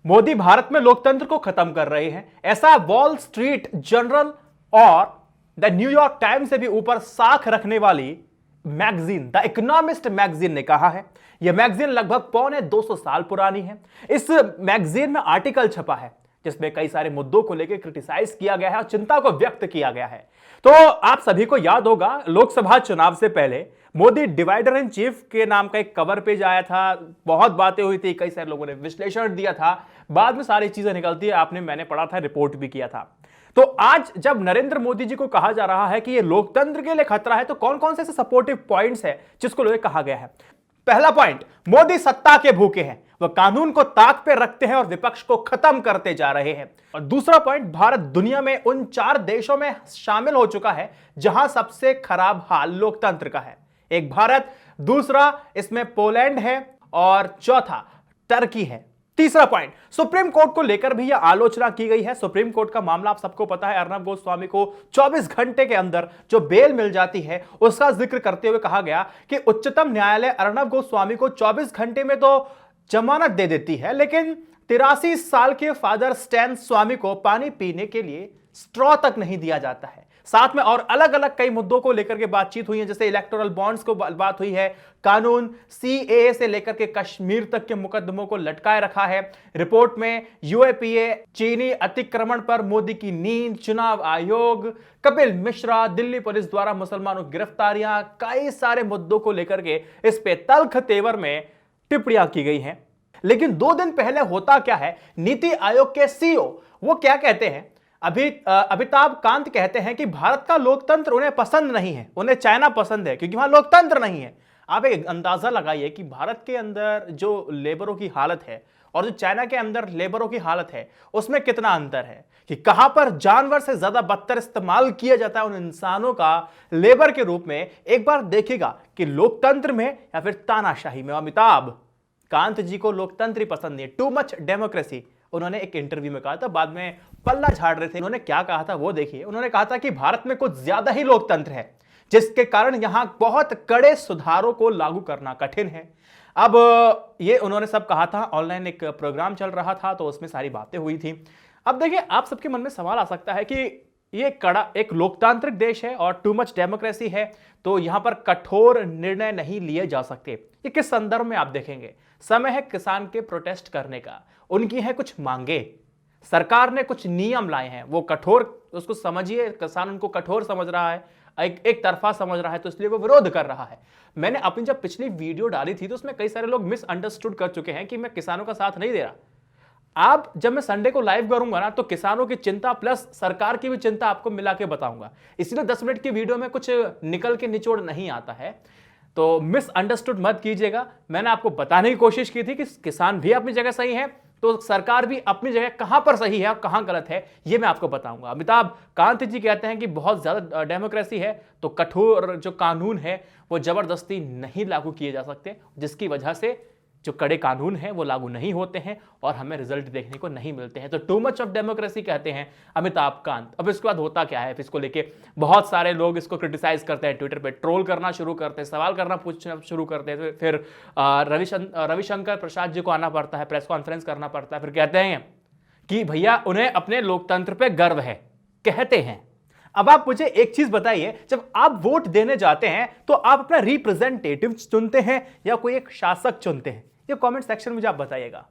मोदी भारत में लोकतंत्र को खत्म कर रहे हैं, ऐसा वॉल स्ट्रीट जर्नल और द न्यूयॉर्क टाइम्स से भी ऊपर साख रखने वाली मैगजीन द इकोनॉमिस्ट मैगजीन ने कहा है। यह मैगजीन लगभग 250 साल पुरानी है। इस मैगजीन में आर्टिकल छपा है जिसमें कई सारे मुद्दों को लेकर क्रिटिसाइज किया गया है और चिंता को व्यक्त किया गया है। तो आप सभी को याद होगा, लोकसभा चुनाव से पहले मोदी डिवाइडर इन चीफ के नाम का एक कवर पेज आया था, बहुत बातें हुई थी, कई सारे लोगों ने विश्लेषण दिया था, बाद में सारी चीजें निकलती है, आपने मैंने पढ़ा था, रिपोर्ट भी किया था। तो आज जब नरेंद्र मोदी जी को कहा जा रहा है कि यह लोकतंत्र के लिए खतरा है, तो कौन कौन से ऐसे सपोर्टिव पॉइंट्स है जिसको लेकर कहा गया है। पहला पॉइंट, मोदी सत्ता के भूखे हैं, वह कानून को ताक पे रखते हैं और विपक्ष को खत्म करते जा रहे हैं। और दूसरा पॉइंट, भारत दुनिया में उन 4 देशों में शामिल हो चुका है जहां सबसे खराब हाल लोकतंत्र का है। एक भारत, दूसरा इसमें पोलैंड है और चौथा टर्की है। तीसरा पॉइंट, सुप्रीम कोर्ट को लेकर भी यह आलोचना की गई है। सुप्रीम कोर्ट का मामला आप सबको पता है, अर्नब गोस्वामी को 24 घंटे के अंदर जो बेल मिल जाती है उसका जिक्र करते हुए कहा गया कि उच्चतम न्यायालय अर्नब गोस्वामी को 24 घंटे में तो जमानत दे देती है, लेकिन 83 साल के फादर स्टैन स्वामी को पानी पीने के लिए स्ट्रॉ तक नहीं दिया जाता है। साथ में और अलग अलग कई मुद्दों को लेकर के बातचीत हुई है, जैसे इलेक्टोरल बॉन्ड्स को बात हुई है, कानून सीएए से लेकर के कश्मीर तक के मुकदमों को लटकाए रखा है। रिपोर्ट में यूएपीए, चीनी अतिक्रमण पर मोदी की नींद, चुनाव आयोग, कपिल मिश्रा, दिल्ली पुलिस द्वारा मुसलमानों की गिरफ्तारियां, कई सारे मुद्दों को लेकर के इस पे तल्ख तेवर में टिप्पणियां की गई हैं। लेकिन 2 दिन पहले होता क्या है, नीति आयोग के सीईओ वो क्या कहते हैं, अमिताभ कांत कहते हैं कि भारत का लोकतंत्र उन्हें पसंद नहीं है, उन्हें चाइना पसंद है क्योंकि वहां लोकतंत्र नहीं है। आप एक अंदाजा लगाइए कि भारत के अंदर जो लेबरों की हालत है और जो चाइना के अंदर लेबरों की हालत है उसमें कितना अंतर है, कि कहां पर जानवर से ज्यादा बदतर इस्तेमाल किया जाता है उन इंसानों का लेबर के रूप में। एक बार देखिएगा कि लोकतंत्र में या फिर तानाशाही में। अमिताभ कांत जी को लोकतंत्र ही पसंद नहीं है, टू मच डेमोक्रेसी, उन्होंने एक इंटरव्यू में कहा था, बाद में पल्ला झाड़ रहे थे। उन्होंने क्या कहा था वो देखिए। उन्होंने कहा था कि भारत में कुछ ज्यादा ही लोकतंत्र है जिसके कारण यहां बहुत कड़े सुधारों को लागू करना कठिन है। अब ये उन्होंने सब कहा था, ऑनलाइन एक प्रोग्राम चल रहा था तो उसमें सारी बातें हुई थी। अब देखिए, आप सबके मन में सवाल आ सकता है कि ये कड़ा एक लोकतांत्रिक देश है और टू मच डेमोक्रेसी है, तो यहां पर कठोर निर्णय नहीं लिए जा सकते। ये किस संदर्भ में आप देखेंगे, समय है किसान के प्रोटेस्ट करने का, उनकी है कुछ मांगे, सरकार ने कुछ नियम लाए हैं, वो कठोर, उसको समझिए, किसान उनको कठोर समझ रहा है, एक तरफा समझ रहा है, तो इसलिए वो विरोध कर रहा है। मैंने अपनी जब पिछली वीडियो डाली थी तो उसमें कई सारे लोग मिसअंडरस्टूड कर चुके हैं कि मैं किसानों का साथ नहीं दे रहा। आप जब मैं संडे को लाइव करूंगा ना, तो किसानों की चिंता प्लस सरकार की भी चिंता आपको मिला के बताऊंगा। इसलिए 10 मिनट की वीडियो में कुछ निकल के निचोड़ नहीं आता है, तो मिसअंडरस्टूड मत कीजिएगा। मैंने आपको बताने की कोशिश की थी कि किसान भी अपनी जगह सही है, तो सरकार भी अपनी जगह कहां पर सही है और कहां गलत है, यह मैं आपको बताऊंगा। अमिताभ कांत जी कहते हैं कि बहुत ज्यादा डेमोक्रेसी है तो कठोर जो कानून है वो जबरदस्ती नहीं लागू किए जा सकते, जिसकी वजह से जो कड़े कानून हैं वो लागू नहीं होते हैं और हमें रिजल्ट देखने को नहीं मिलते हैं। तो टू मच ऑफ डेमोक्रेसी कहते हैं अमिताभ कांत। अब इसके बाद होता क्या है, इसको लेके बहुत सारे लोग इसको क्रिटिसाइज करते हैं, ट्विटर पे ट्रोल करना शुरू करते हैं, सवाल करना पूछना शुरू करते हैं। फिर रविशंकर प्रसाद जी को आना पड़ता है, प्रेस कॉन्फ्रेंस करना पड़ता है, फिर कहते हैं कि भैया उन्हें अपने लोकतंत्र पे गर्व है, कहते हैं। अब आप मुझे एक चीज बताइए, जब आप वोट देने जाते हैं तो आप अपना रिप्रेजेंटेटिव चुनते हैं या कोई एक शासक चुनते हैं? ये कमेंट सेक्शन में मुझे आप बताइएगा।